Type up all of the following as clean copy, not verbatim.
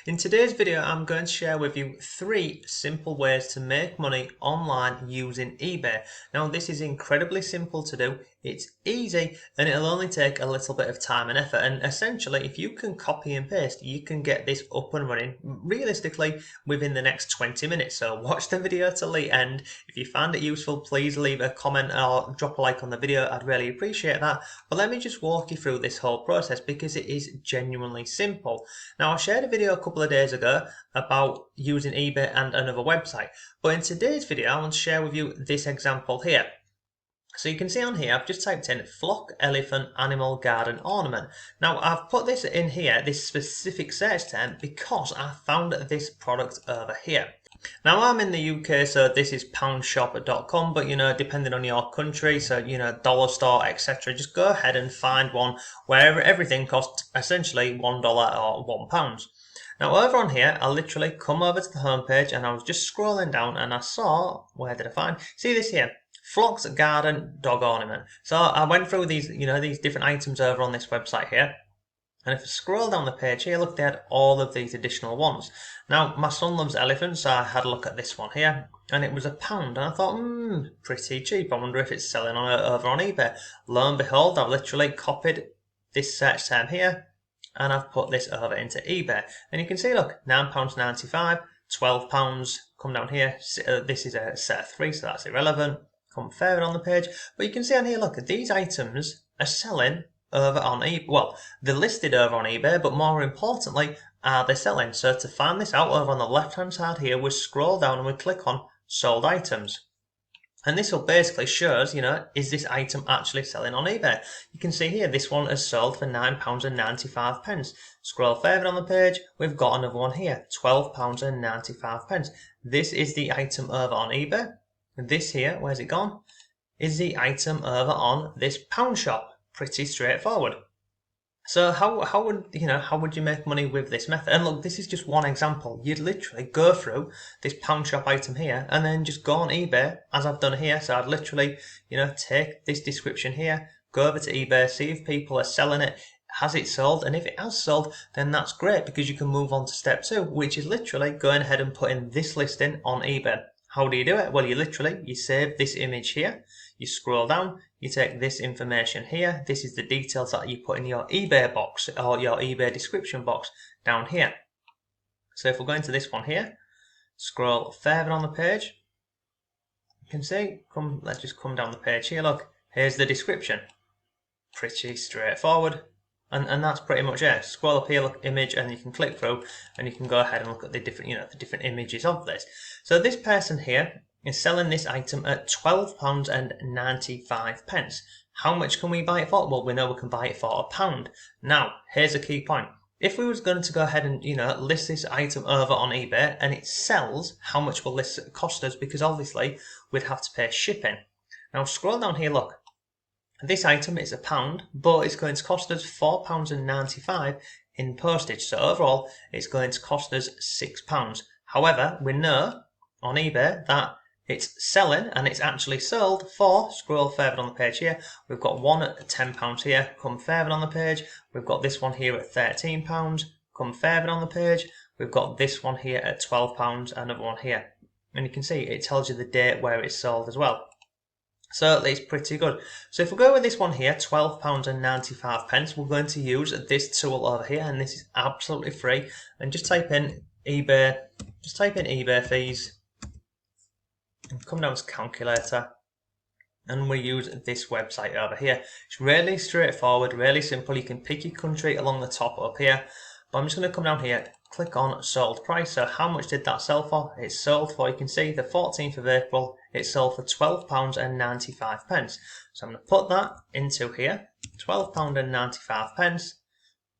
In today's video, I'm going to share with you 3 simple ways to make money online using eBay. Now, this is incredibly simple to do, it's easy, and it'll only take a little bit of time and effort. And essentially, if you can copy and paste, you can get this up and running realistically within the next 20 minutes. So watch the video till the end. If you found it useful, please leave a comment or drop a like on the video. I'd really appreciate that. But let me just walk you through this whole process because it is genuinely simple. Now, I shared a video a couple of days ago about using eBay and another website, but in today's video I want to share with you this example here. So you can see on here I've just typed in flock elephant animal garden ornament. Now I've put this in here, this specific search term, because I found this product over here. Now I'm in the UK, so this is poundshop.com, but depending on your country, so dollar store, etc., just go ahead and find one where everything costs essentially $1 or £1. Now over on here, I literally come over to the homepage and I was just scrolling down and I saw, where did I find? See this here, Flock's Garden Dog Ornament. So I went through these, these different items over on this website here. And if I scroll down the page here, look, they had all of these additional ones. Now, my son loves elephants, so I had a look at this one here, and it was £1. And I thought, pretty cheap. I wonder if it's selling over on eBay. Lo and behold, I've literally copied this search term here, and I've put this over into eBay. And you can see, look, £9.95, £12, come down here. This is a set of 3, so that's irrelevant. Come further on the page. But you can see on here, look, these items are selling over on eBay. Well, they're listed over on eBay, but more importantly, are they selling? So to find this out, over on the left hand side here, we scroll down and we click on sold items. And this will basically show us, is this item actually selling on eBay? You can see here, this one is sold for £9.95. Scroll further on the page, we've got another one here, £12.95. This is the item over on eBay. This here, where's it gone? Is the item over on this pound shop. Pretty straightforward. So how would you make money with this method? And look, this is just one example. You'd literally go through this pound shop item here and then just go on eBay, as I've done here. So I'd literally, take this description here, go over to eBay, see if people are selling it, has it sold, and if it has sold, then that's great because you can move on to step 2, which is literally going ahead and putting this listing on eBay. How do you do it? Well, you save this image here, you scroll down, you take this information here, this is the details that you put in your eBay box or your eBay description box down here. So if we're going to this one here, scroll further on the page, you can see, let's just come down the page here, look, here's the description. Pretty straightforward. And that's pretty much it. Scroll up here, look, image, and you can click through and you can go ahead and look at the different, the different images of this. So this person here is selling this item at £12.95. How much can we buy it for? Well, we know we can buy it for £1. Now, here's a key point. If we was going to go ahead and, list this item over on eBay and it sells, how much will this cost us? Because obviously we'd have to pay shipping. Now scroll down here, look. This item is £1, but it's going to cost us £4.95 in postage. So overall, it's going to cost us £6. However, we know on eBay that it's selling and it's actually sold for, scroll further on the page here, we've got one at £10 here, come further on the page, we've got this one here at £13, come further on the page, we've got this one here at £12, another one here. And you can see it tells you the date where it's sold as well. So it's pretty good. So if we go with this one here, £12.95, we're going to use this tool over here, and this is absolutely free. And just type in eBay, eBay fees, and come down to calculator, and we use this website over here. It's really straightforward, really simple. You can pick your country along the top up here, but I'm just going to come down here, click on sold price. So how much did that sell for? It sold for, you can see, the 14th of April, it sold for £12.95. So I'm going to put that into here, £12.95.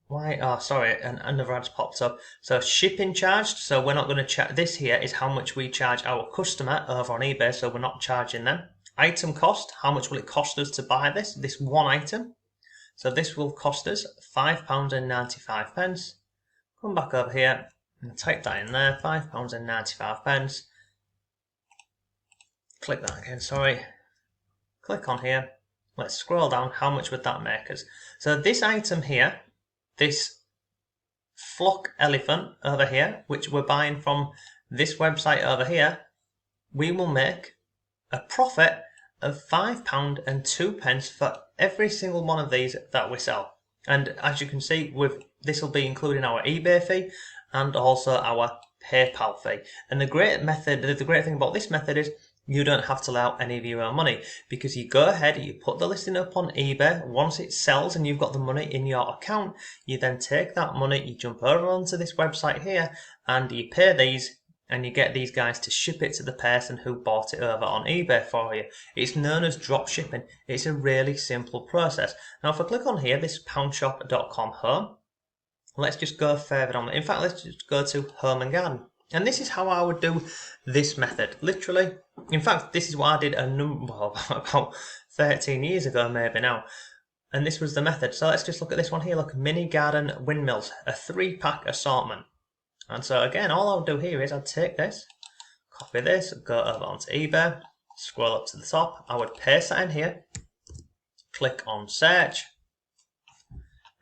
Why? Oh, sorry, another ad's popped up. So shipping charged, so we're not going to charge, this here is how much we charge our customer over on eBay, so we're not charging them. Item cost, how much will it cost us to buy this one item? So this will cost us £5.95. Come back over here and type that in there, £5.95. Click that again, sorry. Click on here. Let's scroll down. How much would that make us? So this item here, this flock elephant over here, which we're buying from this website over here, we will make a profit of £5.02 for every single one of these that we sell. And as you can see, this will be including our eBay fee and also our PayPal fee. And the great thing about this method is you don't have to lay out any of your own money, because you go ahead, you put the listing up on eBay. Once it sells and you've got the money in your account, you then take that money, you jump over onto this website here, and you pay these, and you get these guys to ship it to the person who bought it over on eBay for you. It's known as drop shipping. It's a really simple process. Now, if I click on here, this poundshop.com home, let's just go further on. In fact, let's just go to home and garden. And this is how I would do this method. Literally, in fact, this is what I did about 13 years ago, maybe now. And this was the method. So let's just look at this one here. Look, mini garden windmills, a 3-pack assortment. And so again, all I'll do here is I'd take this, copy this, go over onto eBay, scroll up to the top. I would paste that in here, click on search,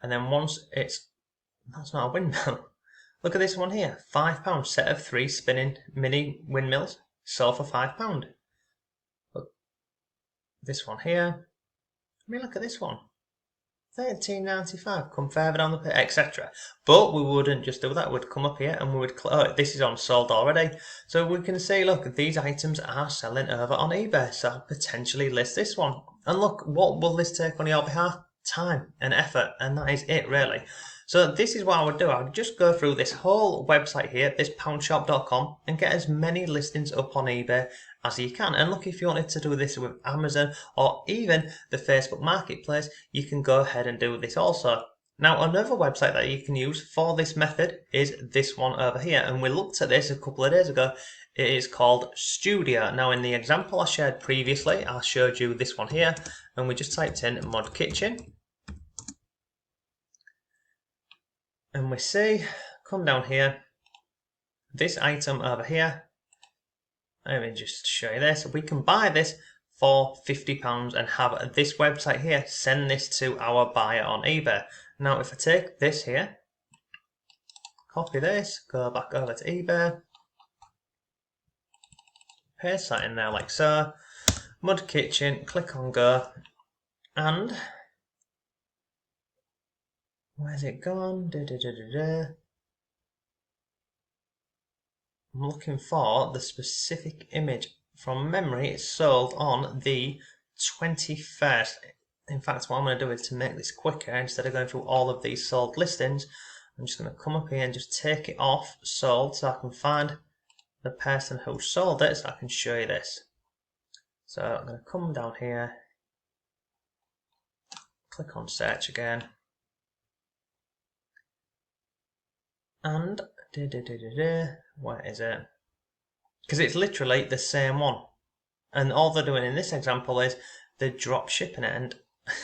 and then once that's not a windmill. Look at this one here, £5, set of 3 spinning mini windmills, sold for £5. Look, this one here, look at this one, £13.95, come further down the page, etc. But we wouldn't just do that, we'd come up here and we would click, oh, this is on sold already. So we can see, look, these items are selling over on eBay, so I'll potentially list this one. And look, what will this take on your behalf? Time and effort, and that is it really. So this is what I would do. I would just go through this whole website here, this poundshop.com, and get as many listings up on eBay as you can. And look, if you wanted to do this with Amazon or even the Facebook Marketplace, you can go ahead and do this also. Now, another website that you can use for this method is this one over here. And we looked at this a couple of days ago. It is called Studio. Now, in the example I shared previously, I showed you this one here, and we just typed in Mod Kitchen. And we see, come down here, this item over here, let me just show you this, we can buy this for £50 and have this website here send this to our buyer on eBay. Now if I take this here, copy this, go back over to eBay, paste that in there like so, Mud Kitchen, click on go, and where's it gone? I'm looking for the specific image. From memory, it's sold on the 21st. In fact, what I'm going to do is to make this quicker, instead of going through all of these sold listings, I'm just going to come up here and just take it off sold so I can find the person who sold it, so I can show you this. So I'm going to come down here, click on search again, and where is it? Because it's literally the same one, and all they're doing in this example is they're drop shipping it, and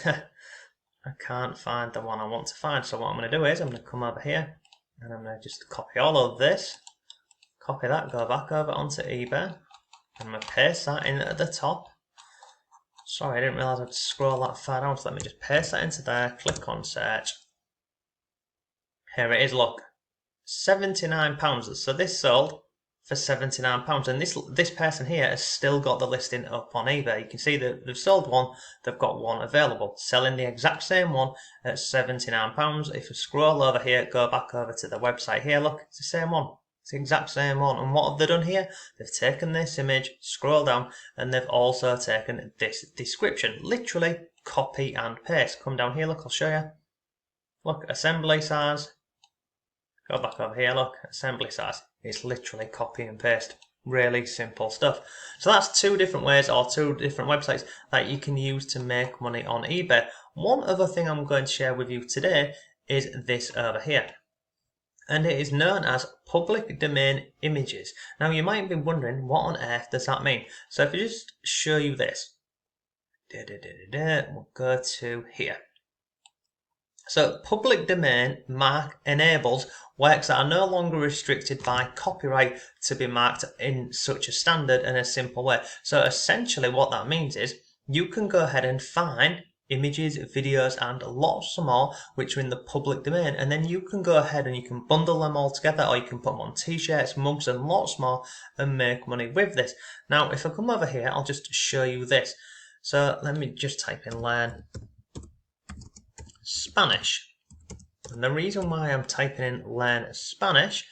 I can't find the one I want to find. So what I'm going to do is I'm going to come over here and I'm going to just copy all of this, copy that, go back over onto eBay, I'm going to paste that in at the top. Sorry, I didn't realise I'd scroll that far down, so let me just paste that into there, click on search. Here it is, look. £79. So this sold for £79, and this person here has still got the listing up on eBay. You can see that they've sold one, they've got one available, selling the exact same one at £79. If I scroll over here, go back over to the website here, look, it's the same one. It's the exact same one. And what have they done here? They've taken this image, scroll down, and they've also taken this description. Literally copy and paste. Come down here, look, I'll show you. Look, assembly size. Go back over here, look, assembly size. It's literally copy and paste. Really simple stuff. So that's two different ways, or two different websites that you can use to make money on eBay. One other thing I'm going to share with you today is this over here. And it is known as public domain images. Now you might be wondering, what on earth does that mean? So if I just show you this, we'll go to here. So public domain mark enables works that are no longer restricted by copyright to be marked in such a standard and a simple way. So essentially what that means is you can go ahead and find images, videos, and lots more which are in the public domain, and then you can go ahead and you can bundle them all together, or you can put them on t-shirts, mugs, and lots more and make money with this. Now if I come over here, I'll just show you this. So let me just type in learn Spanish, and the reason why I'm typing in learn Spanish,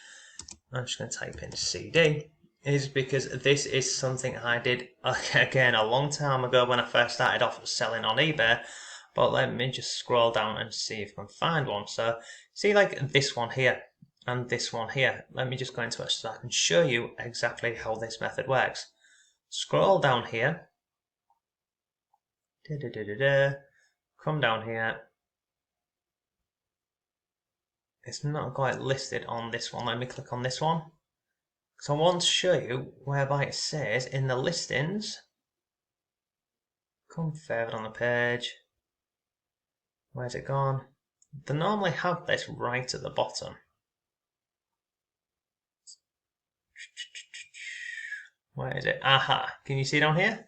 I'm just going to type in CD, is because this is something I did again a long time ago when I first started off selling on eBay. But let me just scroll down and see if I can find one. So see, like this one here and this one here. Let me just go into it so I can show you exactly how this method works. Scroll down here, come down here. It's not quite listed on this one. Let me click on this one. So I want to show you whereby it says in the listings, come further on the page, where's it gone? They normally have this right at the bottom. Where is it? Aha, can you see down here?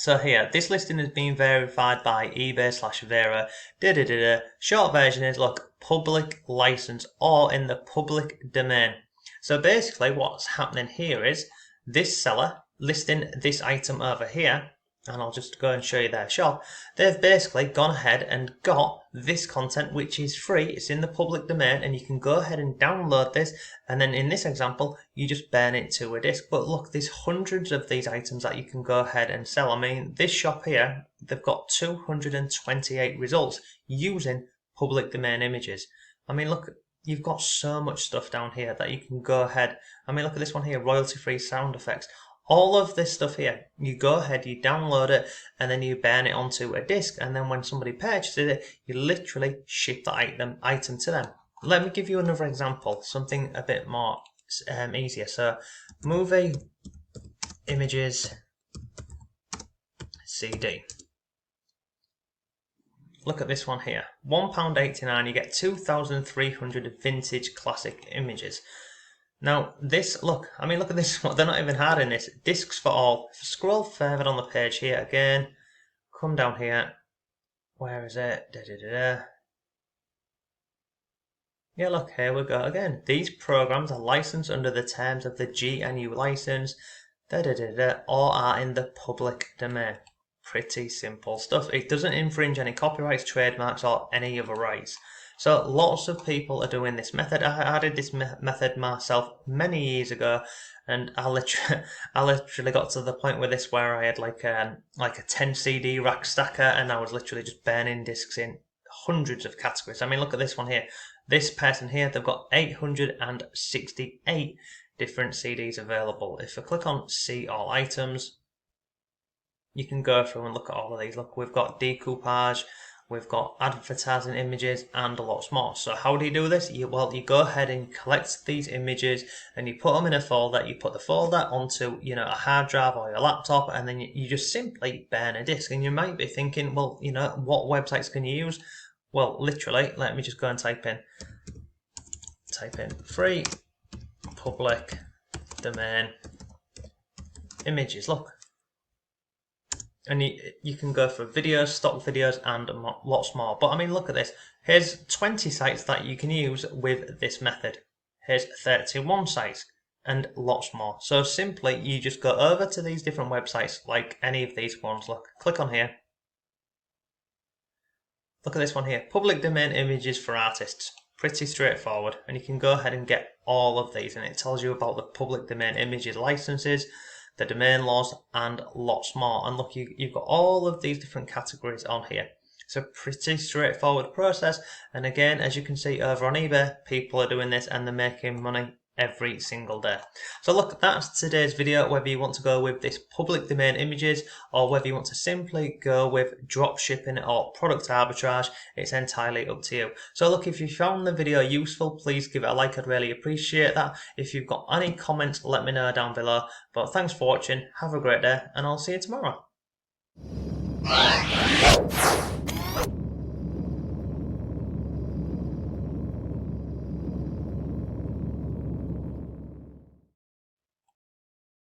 So here, this listing has been verified by eBay/Vera. Short version is, look, public license or in the public domain. So basically what's happening here is this seller listing this item over here, and I'll just go and show you their shop. They've basically gone ahead and got this content, which is free. It's in the public domain, and you can go ahead and download this, and then in this example you just burn it to a disk. But look, there's hundreds of these items that you can go ahead and sell. I mean, this shop here, they've got 228 results using public domain images. I mean, look, you've got so much stuff down here that you can go ahead. I mean, look at this one here, royalty-free sound effects. All of this stuff here, you go ahead, you download it, and then you burn it onto a disk, and then when somebody purchases it, you literally ship the item to them. Let me give you another example, something a bit more easier. So, movie images CD. Look at this one here, £1.89, you get 2,300 vintage classic images. Now this, look, I mean, look at this one, they're not even hiding this. Discs for all. If you scroll further on the page here again, come down here, where is it? Yeah, look, here we go again. These programs are licensed under the terms of the GNU license, or are in the public domain. Pretty simple stuff. It doesn't infringe any copyrights, trademarks, or any other rights. So lots of people are doing this method. I did this method myself many years ago, and I literally got to the point with this where I had like a 10 CD rack stacker, and I was literally just burning discs in hundreds of categories. I mean, look at this one here. This person here, they've got 868 different CDs available. If I click on See All Items, you can go through and look at all of these. Look, we've got decoupage, we've got advertising images, and lots more. So how do you do this? You go ahead and collect these images and you put them in a folder. You put the folder onto a hard drive or your laptop, and then you just simply burn a disk. And you might be thinking, well, what websites can you use? Well, literally, let me just go and type in free public domain images. Look. And you can go for videos, stock videos, and lots more. But I mean, look at this. Here's 20 sites that you can use with this method. Here's 31 sites and lots more. So simply, you just go over to these different websites, like any of these ones. Look, click on here. Look at this one here. Public domain images for artists. Pretty straightforward. And you can go ahead and get all of these. And it tells you about the public domain images licenses, the domain laws, and lots more. And look, you've got all of these different categories on here. It's a pretty straightforward process, and again, as you can see over on eBay, people are doing this and they're making money every single day. So look, that's today's video. Whether you want to go with this public domain images or whether you want to simply go with drop shipping or product arbitrage, it's entirely up to you. So look, if you found the video useful, please give it a like. I'd really appreciate that. If you've got any comments, let me know down below. But thanks for watching, have a great day, and I'll see you tomorrow.